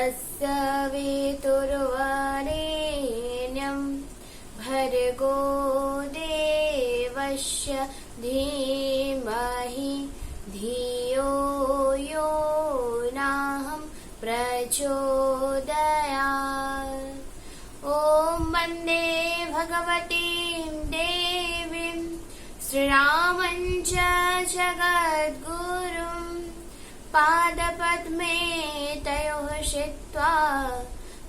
तस्य वितुर्वरेण्यं भर्गो देवस्य धीमहि धियो यो नः प्रचोदयात्। ॐ वन्दे भगवतीं देवीं श्रीरामं च जगद्गुरुं पादपद्मे तयोः स्थित्वा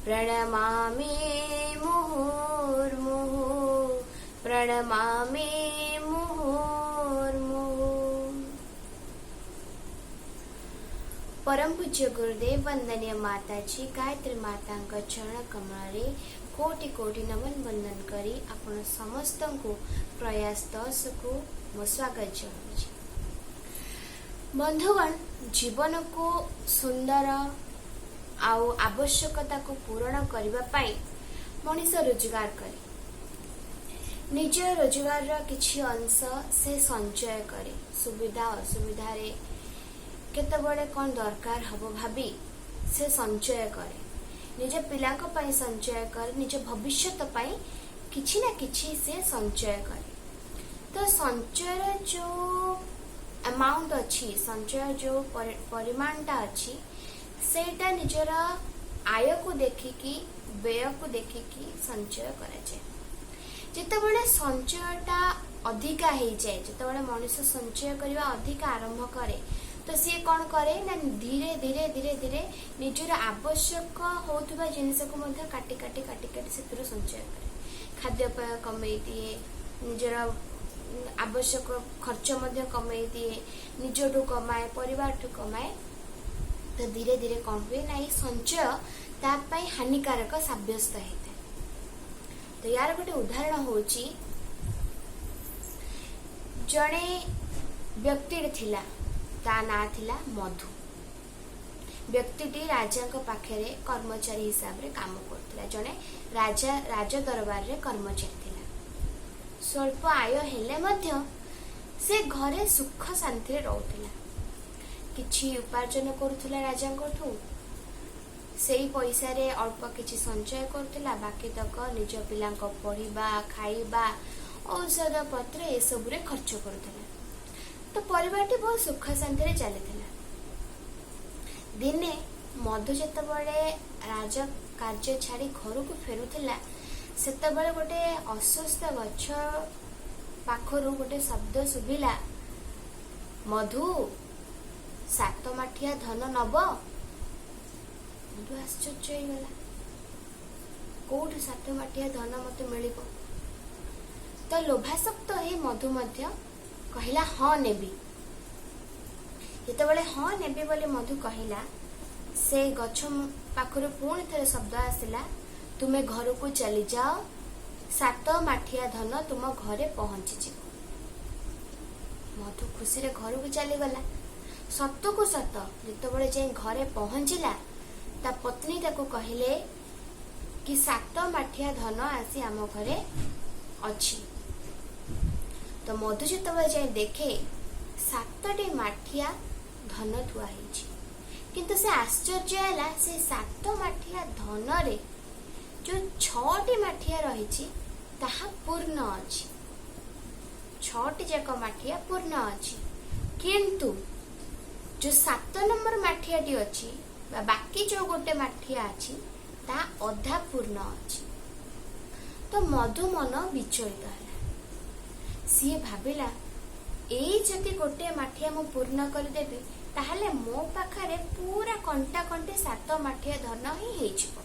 प्रणमामि मुहुर्मुहुः प्रणमामि मुहुर्मुहुः। परम पूज्य गुरुदेव वंदनीय माताजी गायत्री माता चरण कमल कोटि कोटि नमन वंदन करी आपण समस्त को प्रयास 10 को मो स्वागत जनाऊँ। बंधुगण, जीवन को सुंदर आउ आवश्यकता को पूरण करने पाई मनीष रोजगार करे, निज रोजगार किछि अंश से संचय करे, सुविधा असुविधा रे केतबळे कौन दरकार हबो भाभी से संचय करे, निज पिलांक पाई संचय करे, निज भविष्यत पाई किछि ना किछि से संचय करे। तो संचय जो अमाउंट अच्छी, संचय जो परिमाणटा अच्छी, सेटा निजर आय को देखिकी व्यय को देखिकी संचय करा जाए। जितेबाला संचयटा अधिका हो जाए, जितेबाला मनुष्य संचय करने अधिका आरंभ करे तो सी कौन करे ना धीरे धीरे धीरे धीरे निजर आवश्यक होता जिनस को काटी काटी काटी काटी से संचय करे, खाद्यपेय कमे दिए, निजर आवश्यक खर्च कमे दिए, निजठू कमाए, परिवार ठू कमाए। तो धीरे धीरे कौन हुए ना ये संचय तापाई हानिकारक साब्यस्त होता है। तो यार गोटे उदाहरण होची, जड़े व्यक्ति थिला, ता ना थिला मधु। व्यक्तिटी राजा पाखे कर्मचारी हिसाब रे काम करथिला, जड़े राज दरबार रे कर्मचारी थिला। स्वल्प आय हेले मध्य से घरे सुख शांति रहउथिला, किछि उपार्जन करुथिला राजांकठू, सेई पैसा रे अल्प किछि संचय करुथिला, बाकी तक निज पिलांक पढ़िबा, खाइबा, औषध पत्र ए सब रे खर्च करुथिला। तो परिवारटी बहुत सुख शांति रे चलिथिला। दिने मधु जेतेबेले राजा कार्य छाड़ी घर को फेरुथिला, सेतेबेले गोटे अस्वस्थ गछ पाखरु गोटे शब्द सुभिला, मधु 7 माठिया धन नब। मधु आश्चर्य होगला, कोठी 7 माठिया धन मते मिलिबो। तो लोभासक्त हे मधु मध्य कहिला हाँ नेबी। जेतेबेले हाँ नेबी बोली मधु कहिला, से गछ पाखरु पुणी थरे शब्द आसिला, तुमे घर को चली जाओ, 7 माठिया धन तुम घरे पहुंची जीव। मधु खुशी रे घर को चली गला। सत को सत जितेबाला जाए घरे पहुंचला, ता पत्नी ताको कहिले कि 7 माठिया धन आसी आम घरे अच्छी। तो मधु जितेबाला जाए देखे 7टी माठिया धन थुआ होइछि, किंतु से आश्चर्य है से 7 माठिया धन रे जो 6टी माठिया रही ताहा पूर्ण अच्छी, 6टी जाक माठिया पूर्ण अच्छी, किंतु जो 7 नंबर माठियाटी अच्छी बाकी जो गोटे माठिया अच्छी ता अधा पूर्ण अच्छी। तो मधु मन विचलित है, सी भाविला एई जति गोटे माठिया मु पूर्ण करदेवी ताहले मो पाखरे पूरा कंटा कंटे 7 माठिया धन ही हेइछिबो।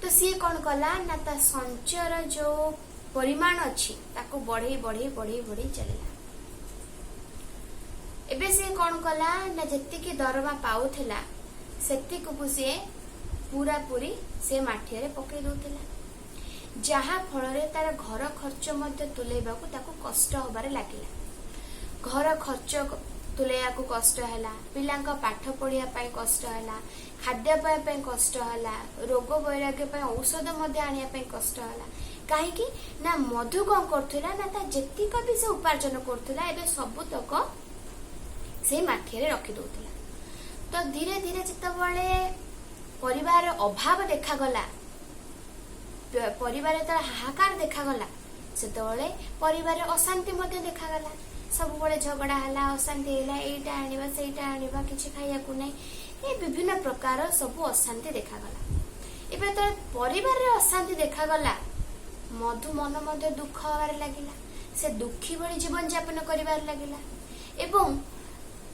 तो सी कौन कला ना ता संचयर जो परिमाण अच्छी ताको बढ़े बढ़े बढ़े बढ़े चलिला। एबे से कौन कला ना जत्तिकी दरमा पाउथिला सेत्तिकु से पूरा पूरी से माठिया रे पकई दउथिला, जहा फल रे तार घर खर्च मध्य तुलेबाकू ताको कष्ट होबारे लागिला। घर खर्च तुलेयाकू कष्ट हैला, पिलांक पाठ पढ़िया पई कष्ट हैला, खाद्य पाय पई कष्ट हैला, रोग वैराग्य पई औषध मध्य आनिया पई कष्ट हैला। काहेकि ना मधु कौन करथिला ना ता जेतिका भी से उपार्जन करथिला एबे सब तक से माठिया रे रखी दउथिला। तो धीरे धीरे जितेबाला परिवार अभाव देखागला, परिवार हाहाकार देखागला, सेतेबेले परिवार अशांति मध्य देखागला। सब बड़े झगड़ा हला, अशांति हला, एटा आनिबा सेटा आनिबा, किछि खाइया को नै, ए विभिन्न प्रकार सब अशांति देखागला। एबे तो परिवार रे अशांति देखागला, मधु मन मध्य दुख होबार लागिला, से दुखी भली जीवन यापन करिवार लागिला एवं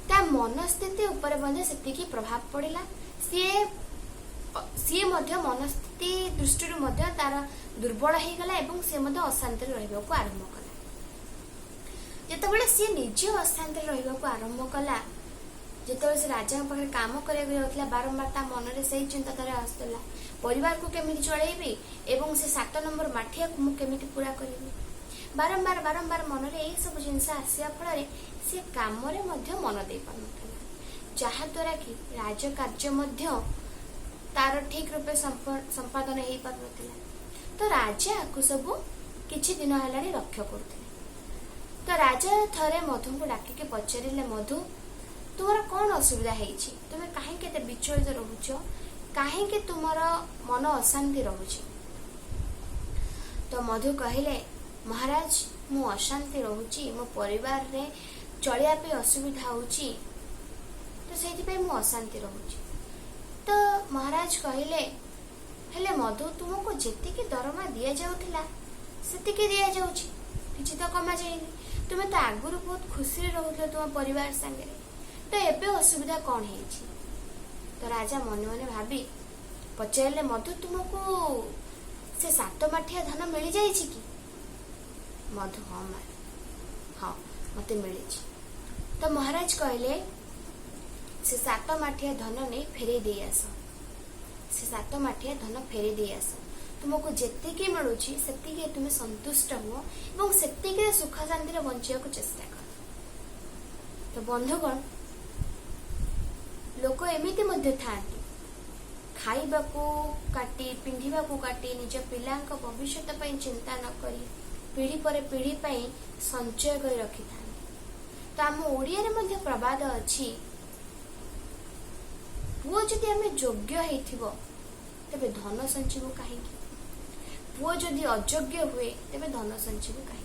ता मनस्थिति ऊपर मध्य सेतिकी प्रभाव पड़िला। सी मध्य मनस्थिति दृष्टि मध्य तार दुर्बल हो गला एवं सी मध्य अशांति रहिबा को आरंभ कला। जेतेबेले सी निजे अशांति रहिबा को आरंभ कला, जेतेबेले से राजा पाखे काम करिया जाउतला, बारंबार ता मन रे सही चिंताधारा आस्तला, परिवार को केमिति चलाइबी एवं से 7 नंबर माठिया को मु केमिति पूरा करिबी, बारंबार बारंबार मन रे ए सब जिंस आसिया फल से काम रे मध्य मन दे पानुतला, जहा द्वारा कि राज कार्य मध्य तार ठीक रूपे संपादन हो पार। तो राजा को सब किछि दिन हेलानी लक्ष्य करते। तो राजा थरे मधु को डाकिके पचारिले, मधु तुमर कौन असुविधा हेछि, तुम काहे केते विचलित रहुछ, काहे के तुमर मन अशांति रहुछि। तो मधु कहिले, महाराज मु अशांति रहुछि, मो परिवार रे चलिया पे असुविधा होछि, तो सेति पे मु अशांति रहुछि। तो महाराज कहिले, हेले मधु तुमको जेतिकी दरमा दिया जाउथिला सेतिकी दिया जाउछि, किछि तो कमा जाइनी, तुम तो आगुरु बहुत खुशी रे रहुथलो तुम परिवार संगे, तो एबे असुविधा कौन हेछि। तो राजा मन मन भाबी पचारिले, मधु तुमको से 7 माठिया धन मिली जाइछि कि। मधु हाँ मते मिलिछि। तो महाराज कहले, से 7 माठिया धन नहीं फेरे दे आस, से 7 माठिया धन फेरे दे आस, तुमको जेतिकी मिलुछि सेतिकी तुम संतुष्ट हुओ एवं सेतिकी सुख शांति रे बंचिया को चेष्टा कर। तो बंधुगण, लोक एमिति मध्य थांती, खाइबा को काटी पिंधिबा को काटी निज पिलांक भविष्यत पई चिंता न करी पीढ़ी पर पीढ़ी पई संचय कर रखि थांती। तो आम ओडिया रे मध्य प्रवाद अछि, पुओ जदि आमे योग्य हेथिबो तबे धन संचिबो काहे, पुओ जदि अयोग्य हुए तबे धन संचिबो काहे।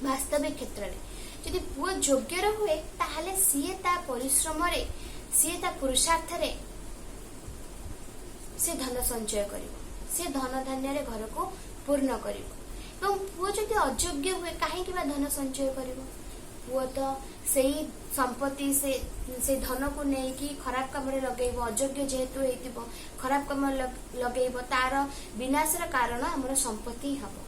वास्तविक क्षेत्र रे जदि पुओ योग्य हुए ताहले सीए ता परिश्रम रे, सीए ता पुरुषार्थ रे से धन संचय करिवो, से धन धान्य रे घर को पूर्ण करिवो। एवं पुओ जदि अयोग्य हुए काहे कि धन संचय करिवो, पुओ तो सेही संपत्ति से धन को नहीं कि खराब काम रे लगेइबो, अयोग्य जेहेतु हेतिबो खराब काम लगेइबो, तार विनाशर कारण हमर संपत्ति हबो।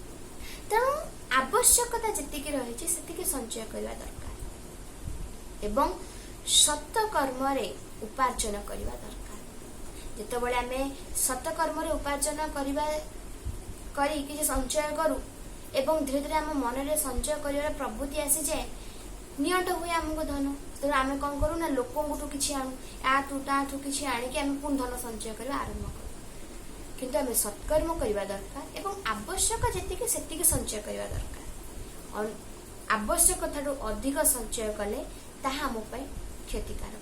तेणु आवश्यकता जेतिकी रहिछि सेतिकी संचय करबा दरकार एवं सत कर्म रे उपार्जन करबा दरकार। जेतेबेले आमे सत कर्म रे उपार्जन करबा करी कि संचय करू एवं धीरे धीरे आम मन रे संचय करिवार प्रवृत्ति आसी जाए, नियंट हुए आमको धन, तो आम कौन करूँ ना लोक किसी आणु ताठू किसी आणिकी आम पुणी धन संचय करवा आरंभ करूँ। किंतु आम सत्कर्म करवा दरकार एवं आवश्यक जेतिकी सेतिकी संचय करवा दरकार। आवश्यक ठारू अधिक संचय कले ताहा आम पई क्षतिकारक।